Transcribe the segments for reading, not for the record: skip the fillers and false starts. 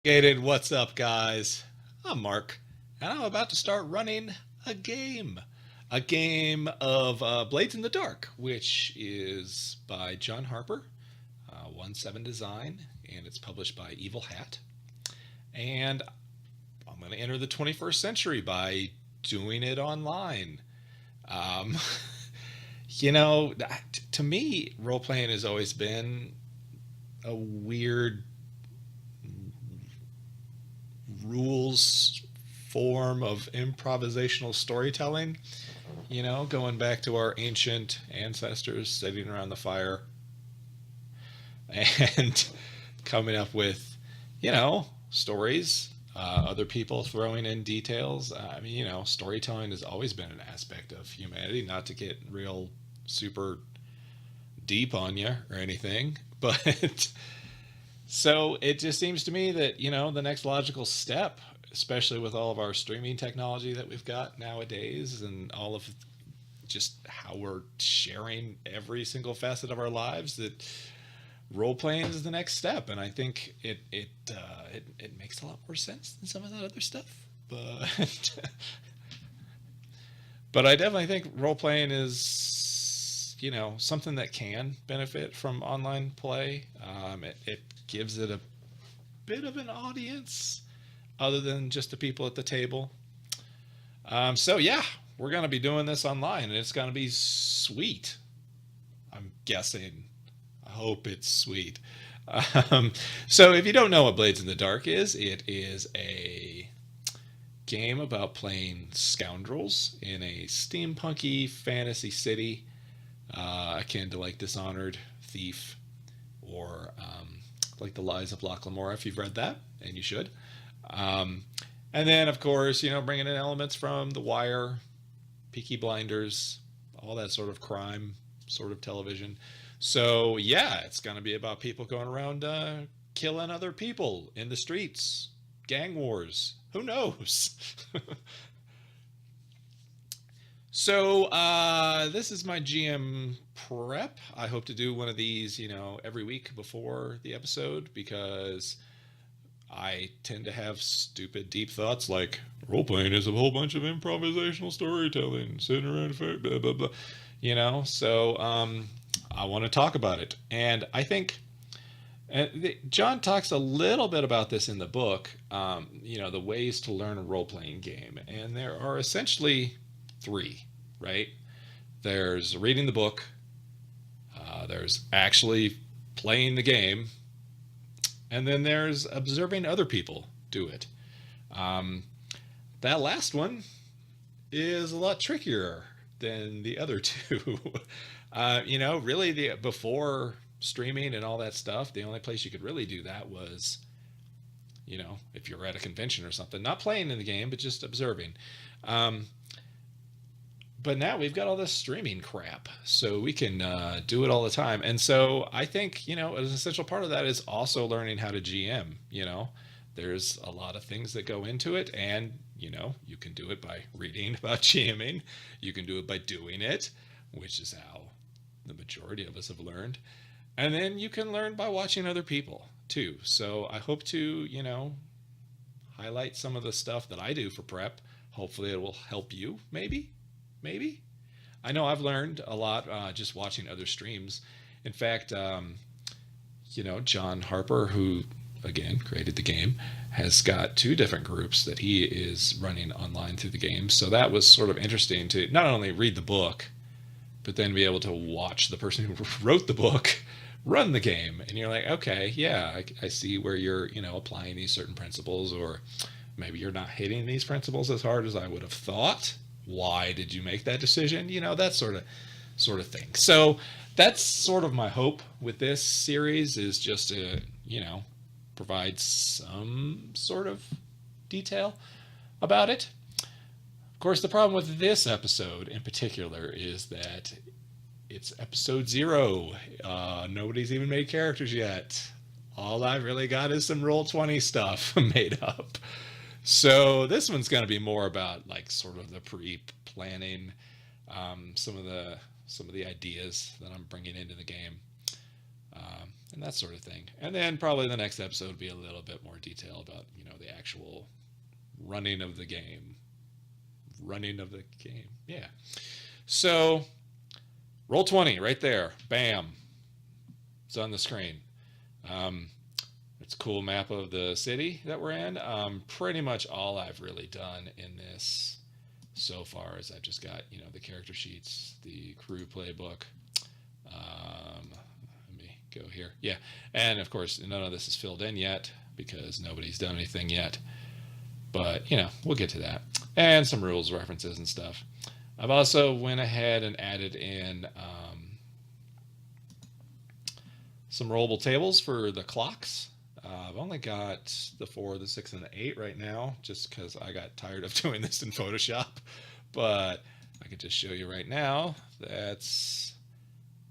Gated, what's up, guys? I'm Mark, and I'm about to start running a game. A game of Blades in the Dark, which is by John Harper, 1-7 Design, and it's published by Evil Hat. And I'm going to enter the 21st century by doing it online. Um, to me, role playing has always been a weird rules form of improvisational storytelling, going back to our ancient ancestors sitting around the fire and coming up with, stories, other people throwing in details. Storytelling has always been an aspect of humanity, not to get real super deep on you or anything, but so it just seems to me that, the next logical step, especially with all of our streaming technology that we've got nowadays and all of just how we're sharing every single facet of our lives, that role playing is the next step. And I think it makes a lot more sense than some of that other stuff. But but I definitely think role playing is, something that can benefit from online play. It gives it a bit of an audience other than just the people at the table. So yeah, we're gonna be doing this online, and it's gonna be sweet. I'm guessing. I hope it's sweet. Um, so if you don't know what Blades in the Dark is, it is a game about playing scoundrels in a steampunky fantasy city, akin to like Dishonored, Thief, or like The Lies of Locke Lamora, if you've read that, and you should. Um, and then, of course, bringing in elements from The Wire, Peaky Blinders, all that sort of crime sort of television. So, yeah, it's going to be about people going around killing other people in the streets, gang wars. Who knows? So this is my GM prep. I hope to do one of these, every week before the episode, because I tend to have stupid, deep thoughts like role playing is a whole bunch of improvisational storytelling, sitting around, blah blah blah. So I want to talk about it, and I think. John talks a little bit about this in the book, the ways to learn a role playing game. And there are essentially three, right? There's reading the book, there's actually playing the game, and then there's observing other people do it. Um, that last one is a lot trickier than the other two. Really, the before streaming and all that stuff, the only place you could really do that was, if you're at a convention or something, not playing in the game, but just observing. Um, but now we've got all this streaming crap, so we can do it all the time. And so I think, an essential part of that is also learning how to GM. There's a lot of things that go into it, and you can do it by reading about GMing, you can do it by doing it, which is how the majority of us have learned. And then you can learn by watching other people too. So I hope to, highlight some of the stuff that I do for prep. Hopefully it will help you, maybe. I know I've learned a lot just watching other streams. In fact, John Harper, who again created the game, has got two different groups that he is running online through the game. So that was sort of interesting to not only read the book, but then be able to watch the person who wrote the book run the game. And you're like, okay, yeah, I see where you're, applying these certain principles, or maybe you're not hitting these principles as hard as I would have thought. Why did you make that decision? That sort of thing. So that's sort of my hope with this series, is just to, provide some sort of detail about it. Of course, the problem with this episode in particular is that it's episode 0. Nobody's even made characters yet. All I've really got is some Roll20 stuff made up. So this one's going to be more about like sort of the pre-planning, some of the ideas that I'm bringing into the game. and that sort of thing. And then probably the next episode would be a little bit more detail about, the actual running of the game. Running of the game. Yeah. So, Roll20 right there. Bam. It's on the screen. It's a cool map of the city that we're in. Pretty much all I've really done in this so far is I've just got, the character sheets, the crew playbook. Let me go here. Yeah. And of course, none of this is filled in yet because nobody's done anything yet. But, we'll get to that. And some rules references and stuff. I've also went ahead and added in some rollable tables for the clocks. I've only got the 4, the 6, and the 8 right now, just because I got tired of doing this in Photoshop. But I could just show you right now. That's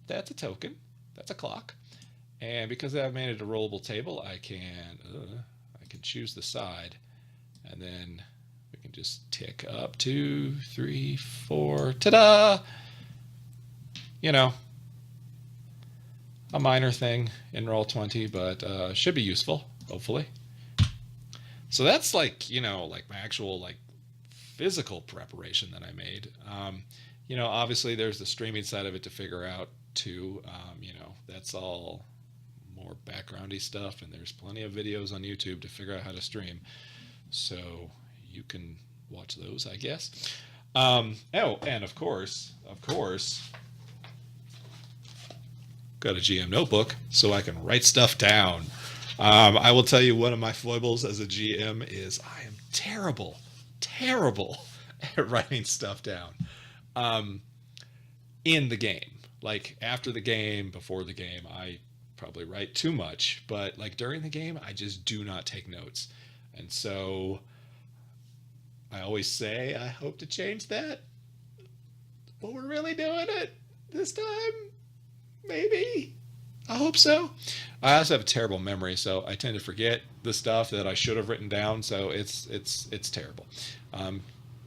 a token. That's a clock. And because I've made it a rollable table, I can choose the side, and then we can just tick up 2, 3, 4. Ta-da! A minor thing in Roll20, but should be useful, hopefully. So that's like my actual physical preparation that I made. Obviously there's the streaming side of it to figure out too. That's all more backgroundy stuff, and there's plenty of videos on YouTube to figure out how to stream. So you can watch those, I guess. And of course, got a GM notebook so I can write stuff down. I will tell you, one of my foibles as a GM is I am terrible at writing stuff down in the game. Like after the game, before the game, I probably write too much, but during the game, I just do not take notes. And so I always say I hope to change that, but we're really doing it this time. Maybe. I hope so. I also have a terrible memory, so I tend to forget the stuff that I should have written down. So it's terrible.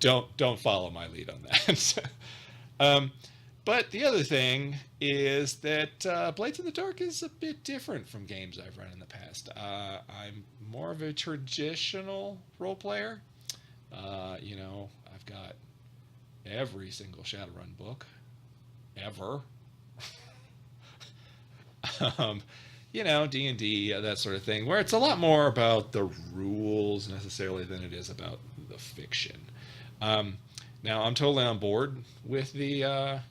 Don't follow my lead on that. But the other thing is that Blades in the Dark is a bit different from games I've run in the past. I'm more of a traditional role player. I've got every single Shadowrun book ever. D&D, that sort of thing, where it's a lot more about the rules necessarily than it is about the fiction. Now, I'm totally on board with the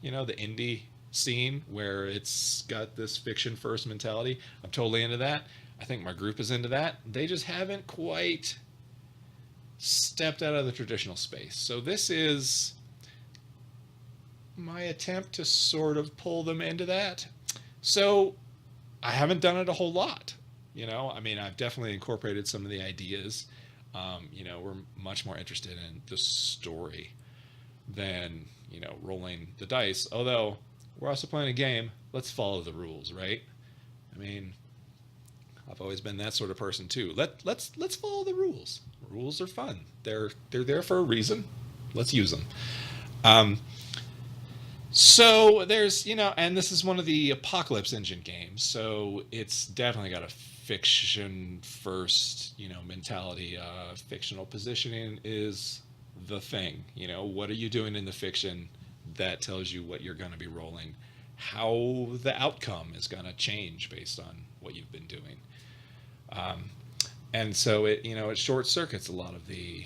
indie scene where it's got this fiction first mentality. I'm totally into that. I think my group is into that. They just haven't quite stepped out of the traditional space. So this is my attempt to sort of pull them into that. So I haven't done it a whole lot. I've definitely incorporated some of the ideas. We're much more interested in the story than, rolling the dice. Although we're also playing a game, let's follow the rules, right? I've always been that sort of person too. Let's follow the rules. Rules are fun. They're there for a reason. Let's use them. So there's, and this is one of the Apocalypse Engine games, so it's definitely got a fiction first, mentality. Fictional positioning is the thing. What are you doing in the fiction that tells you what you're going to be rolling, how the outcome is going to change based on what you've been doing. And so it short circuits a lot of the,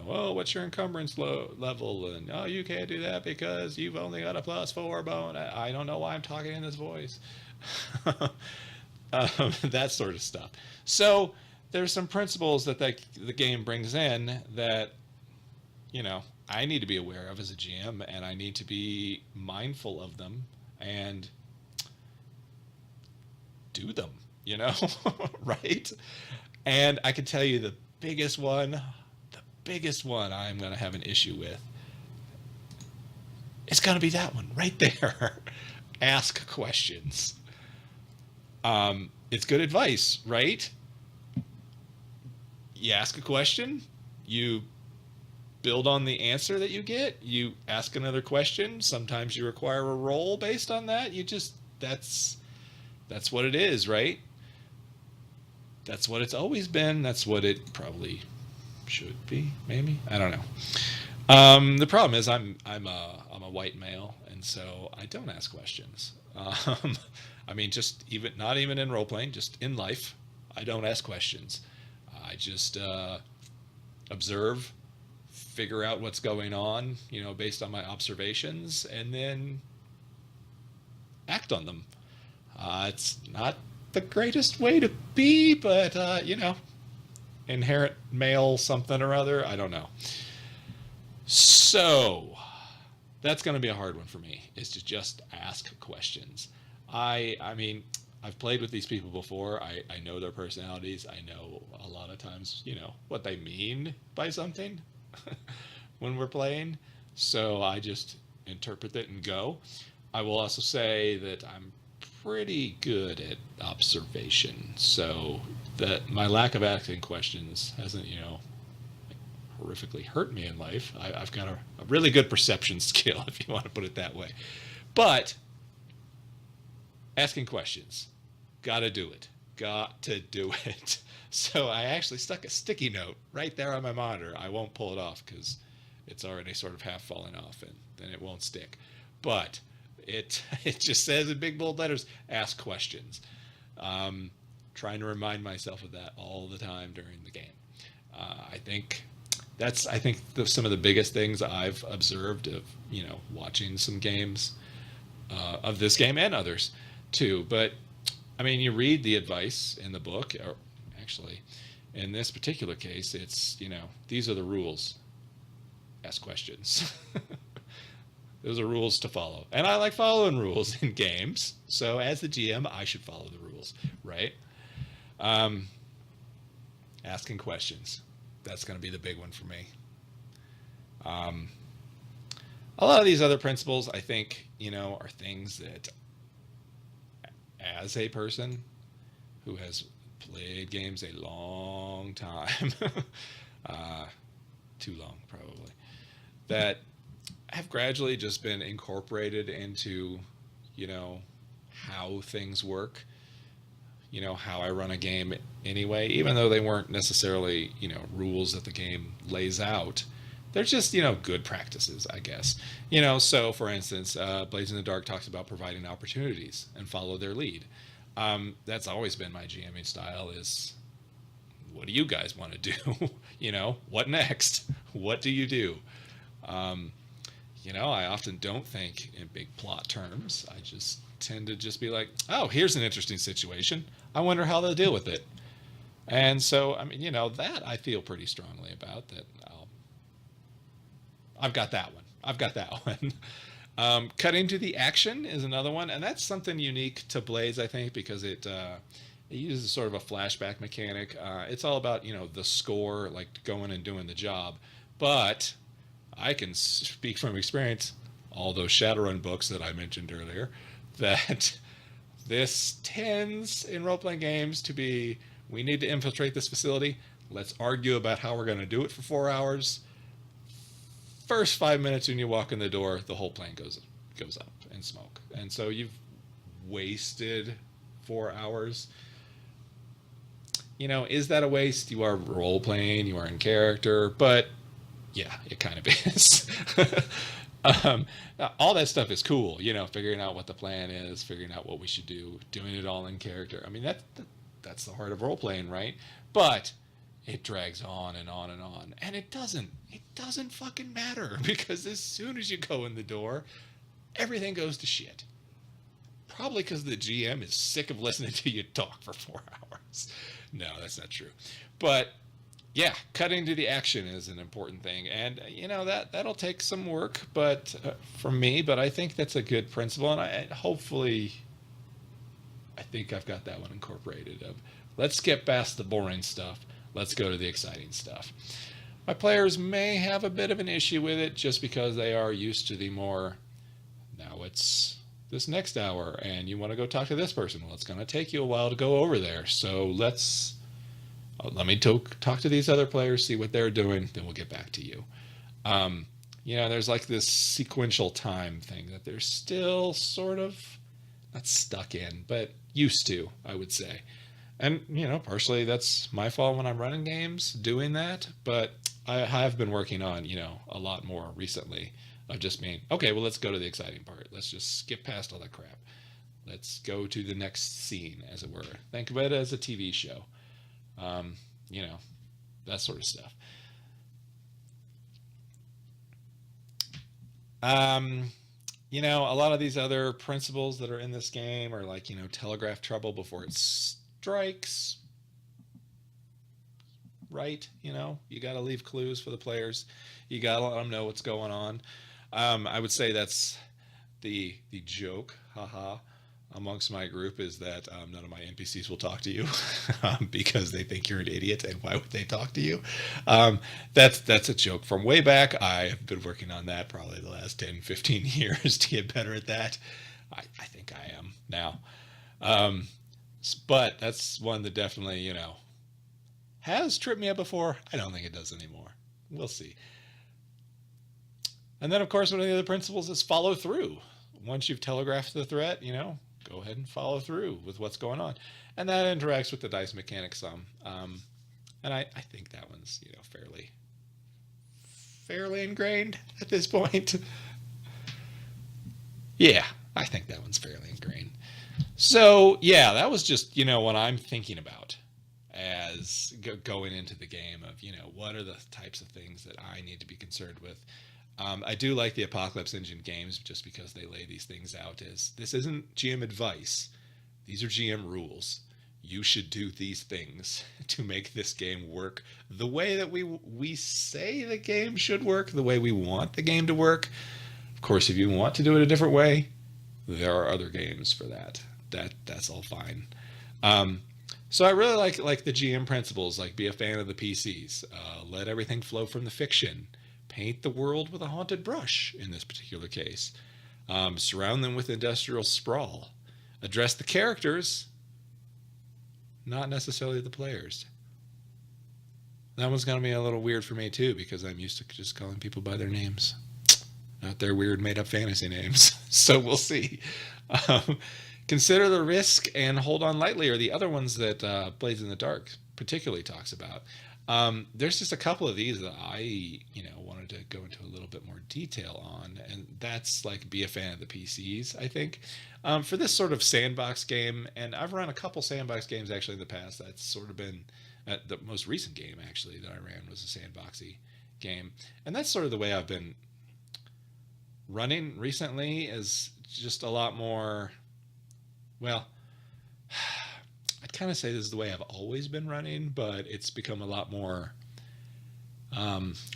what's your encumbrance level? And, you can't do that because you've only got a +4 bone. I don't know why I'm talking in this voice. That sort of stuff. So there's some principles that the game brings in that, I need to be aware of as a GM, and I need to be mindful of them and do them, right? And I can tell you the biggest one I'm going to have an issue with, it's going to be that one right there. Ask questions. It's good advice, right? You ask a question, you build on the answer that you get, you ask another question, sometimes you require a roll based on that. That's That's what it is, right? That's what it's always been. That's what it probably should be. Maybe, I don't know. The problem is I'm a white male, and so I don't ask questions. I mean, just even not even in role playing, just in life, I don't ask questions. I just observe, figure out what's going on, based on my observations, and then act on them. It's not the greatest way to be, but inherent male something or other. I don't know. So that's going to be a hard one for me. Is to just ask questions. I mean, I've played with these people before. I know their personalities. I know a lot of times, what they mean by something when we're playing. So I just interpret it and go. I will also say that I'm pretty good at observation. So that my lack of asking questions hasn't, horrifically hurt me in life. I've got a really good perception skill, if you want to put it that way. But asking questions, gotta do it. Got to do it. So I actually stuck a sticky note right there on my monitor. I won't pull it off because it's already sort of half falling off, and then it won't stick. But it just says in big bold letters, ask questions. Trying to remind myself of that all the time during the game. I think some of the biggest things I've observed of watching some games of this game and others too. But I mean, you read the advice in the book, or actually, in this particular case, it's these are the rules. Ask questions. Those are rules to follow, and I like following rules in games. So as the GM, I should follow the rules, right? Asking questions. That's going to be the big one for me. A lot of these other principles, I think, are things that, as a person who has played games a long time, too long probably, that have gradually just been incorporated into, how things work, how I run a game anyway, even though they weren't necessarily, rules that the game lays out. They're just, good practices, I guess. So for instance, Blades in the Dark talks about providing opportunities and follow their lead. That's always been my GMing style is, what do you guys want to do? What next? What do you do? I often don't think in big plot terms. I just tend to just be like, oh, here's an interesting situation. I wonder how they'll deal with it. And so, I mean, that I feel pretty strongly about that. I've got that one. I've got that one. Cutting to the action is another one. And that's something unique to Blades, I think, because it uses sort of a flashback mechanic. It's all about, the score, like going and doing the job. But I can speak from experience, all those Shadowrun books that I mentioned earlier, that this tends in role-playing games to be, we need to infiltrate this facility. Let's argue about how we're going to do it for 4 hours. First 5 minutes when you walk in the door, the whole plan goes up in smoke. And so you've wasted 4 hours. Is that a waste? You are role-playing, you are in character, but yeah, it kind of is. All that stuff is cool, figuring out what the plan is, figuring out what we should do, doing it all in character. I mean, that's the heart of role playing, right? But it drags on and on and on, and it doesn't fucking matter because as soon as you go in the door, everything goes to shit. Probably because the GM is sick of listening to you talk for 4 hours. No, that's not true. But yeah, cutting to the action is an important thing, and that'll take some work, but from me. But I think that's a good principle, and I think I've got that one incorporated. Of let's get past the boring stuff, let's go to the exciting stuff. My players may have a bit of an issue with it just because they are used to the more. Now it's this next hour, and you want to go talk to this person. Well, it's going to take you a while to go over there, so let me talk to these other players, see what they're doing, then we'll get back to you. There's like this sequential time thing that they're still sort of not stuck in, but used to, I would say. And, partially that's my fault when I'm running games doing that, but I have been working on, a lot more recently of just being, okay, well, let's go to the exciting part. Let's just skip past all that crap. Let's go to the next scene, as it were. Think of it as a TV show. Um, you know, that sort of stuff. Um, a lot of these other principles that are in this game are like, telegraph trouble before it strikes, right? You got to leave clues for the players. You got to let them know what's going on. I would say that's the joke, haha, amongst my group is that none of my NPCs will talk to you because they think you're an idiot, and why would they talk to you? Um, that's a joke from way back. I've been working on that probably the last 10, 15 years to get better at that. I think I am now. Um, but that's one that definitely, has tripped me up before. I don't think it does anymore. We'll see. And then, of course, one of the other principles is follow through. Once you've telegraphed the threat, go ahead and follow through with what's going on. And that interacts with the dice mechanics some. And I think that one's, fairly ingrained at this point. Yeah, I think that one's fairly ingrained. So, yeah, that was just, what I'm thinking about as going into the game of, what are the types of things that I need to be concerned with. I do like the Apocalypse Engine games just because they lay these things out as this isn't GM advice. These are GM rules. You should do these things to make this game work the way that we say the game should work, the way we want the game to work. Of course, if you want to do it a different way, there are other games for that. That's all fine. So I really like the GM principles, like be a fan of the PCs. Let everything flow from the fiction. Paint the world with a haunted brush in this particular case. Surround them with industrial sprawl. Address the characters, not necessarily the players. That one's going to be a little weird for me too because I'm used to just calling people by their names, not their weird made up fantasy names. So we'll see. Um, Consider the risk and hold on lightly are the other ones that Blades in the Dark particularly talks about. There's just a couple of these that I, wanted to go into a little bit more detail on, and that's like be a fan of the PCs, I think. For this sort of sandbox game, and I've run a couple sandbox games actually in the past. That's sort of been the most recent game actually that I ran was a sandboxy game, and that's sort of the way I've been running recently is just a lot more, well, I'd kind of say this is the way I've always been running, but it's become a lot more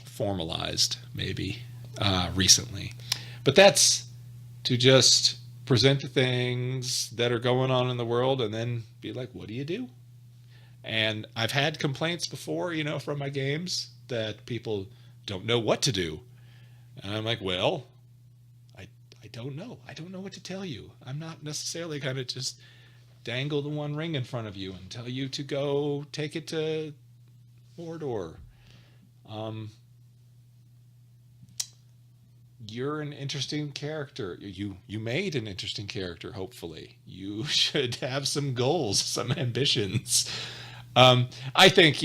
formalized, maybe, recently. But that's to just present the things that are going on in the world and then be like, what do you do? And I've had complaints before, from my games that people don't know what to do. And I'm like, well, I don't know. I don't know what to tell you. I'm not necessarily going to just dangle the one ring in front of you and tell you to go take it to Mordor. You're an interesting character. You made an interesting character, hopefully. You should have some goals, some ambitions. I think,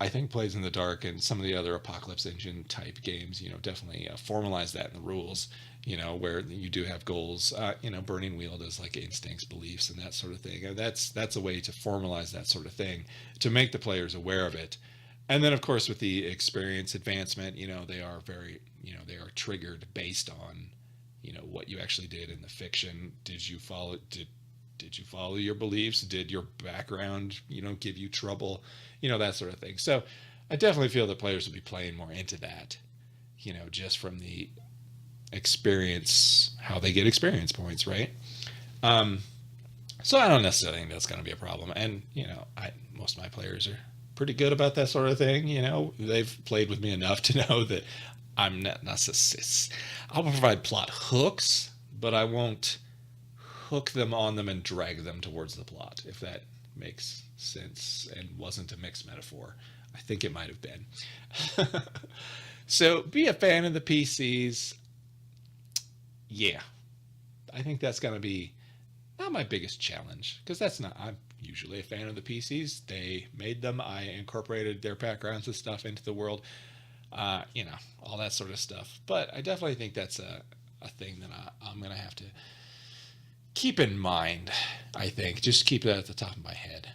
I think Blades in the Dark and some of the other Apocalypse Engine type games, definitely formalize that in the rules, where you do have goals. Burning Wheel does like instincts, beliefs, and that sort of thing. And that's a way to formalize that sort of thing to make the players aware of it. And then, of course, with the experience advancement, they are very, they are triggered based on, what you actually did in the fiction. Did you follow your beliefs? Did your background, give you trouble? That sort of thing. So I definitely feel that players will be playing more into that, just from the experience, how they get experience points, right? So I don't necessarily think that's going to be a problem. And, most of my players are pretty good about that sort of thing. They've played with me enough to know that I'm not narcissist. I'll provide plot hooks, but I won't hook them on them and drag them towards the plot, if that makes sense and wasn't a mixed metaphor. I think it might have been. So be a fan of the PCs. Yeah, I think that's going to be not my biggest challenge, because that's not, I'm usually a fan of the PCs. They made them. I incorporated their backgrounds and stuff into the world, you know, all that sort of stuff. But I definitely think that's a thing that I'm going to have to keep in mind. I think just keep that at the top of my head.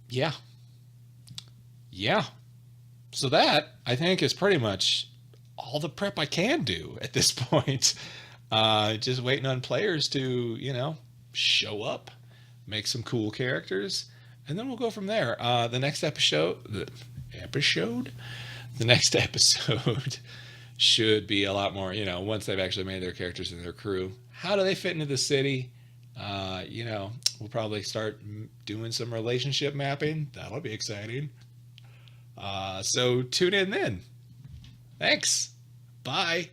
Yeah. Yeah. So that, I think, is pretty much all the prep I can do at this point. Just waiting on players to, you know, show up, make some cool characters, and then we'll go from there. The next episode should be a lot more, you know, once they've actually made their characters and their crew. How do they fit into the city? You know, we'll probably start doing some relationship mapping. That'll be exciting. So tune in then. Thanks. Bye.